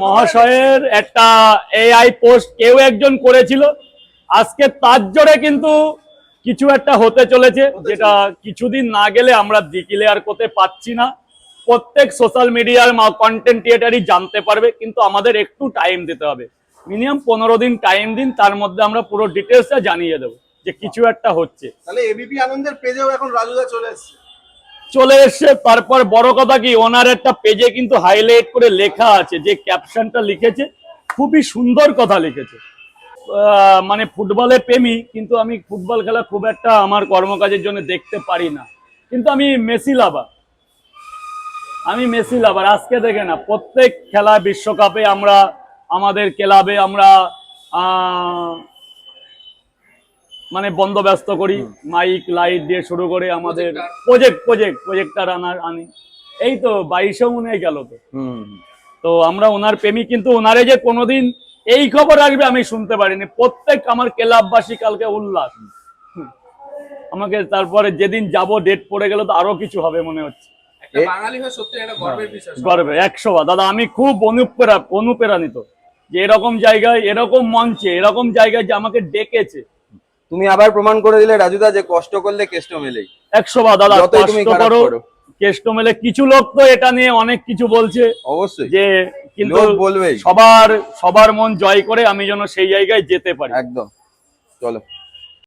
মহাশয়ের একটা AI post কেউ একজন করেছিল, আজকে তার জোরে কিন্তু কিছু একটা হতে চলেছে, যেটা কিছুদিন না গেলে আমরা ডিক্লেয়ার করতে পারছি না। প্রত্যেক সোশ্যাল মিডিয়ার কন্টেন্ট ক্রিয়েটারই জানতে পারবে, কিন্তু আমাদের একটু টাইম দিতে হবে। মিনিমাম 15 দিন টাইম দিন, তার মধ্যে আমরা পুরো ডিটেলসটা জানিয়ে দেবো যে কিছু একটা হচ্ছে। তাহলে এবিপি আনন্দের পেজেও এখন রাজুদা চলে এসছে। তারপর বড় কথা কি, ওনার একটা পেজে কিন্তু হাইলাইট করে লেখা আছে, যে ক্যাপশনটা লিখেছে খুবই সুন্দর কথা লিখেছে। মানে ফুটবলে প্রেমী, কিন্তু আমি ফুটবল খেলা খুব একটা আমার কর্মকাজের জন্য দেখতে পারি না, কিন্তু আমি মেসি লাভার। আজকে দেখে না, প্রত্যেক খেলা বিশ্বকাপে আমরা আমাদের ক্লাবে আমরা মানে বন্দোবস্ত করি, মাইক লাইট দিয়ে শুরু করে আমাদের প্রজেক্টার আনি। এই তো 22 মনে গেল তো আমরা ওনার প্রেমিক, কিন্তু ওনারে যে কোনোদিন এই খবর আসবে আমি শুনতে পারিনি। প্রত্যেক আমার ক্লাববাসী কালকে উল্লাস আমাকে। তারপরে যেদিন যাব ডেট পড়ে গেল তো আরো কিছু হবে মনে হচ্ছে। গর্বে 100 দাদা, আমি খুব অনুপ্রাণিত যে এরকম জায়গায়, এরকম মঞ্চে, এরকম জায়গায় যে আমাকে ডেকেছে। তুমি আবার প্রমাণ করে দিলে রাজুদা যে কষ্ট করলে কেষ্ট মেলেই। 100 দাদা, কষ্ট করো কেষ্ট মেলে। কিছু লোক তো এটা নিয়ে অনেক কিছু বলছে, অবশ্যই, যে কিন্তু বলবে সবার মন জয় করে আমি যেন সেই জায়গায় যেতে পারি। একদম, চলো।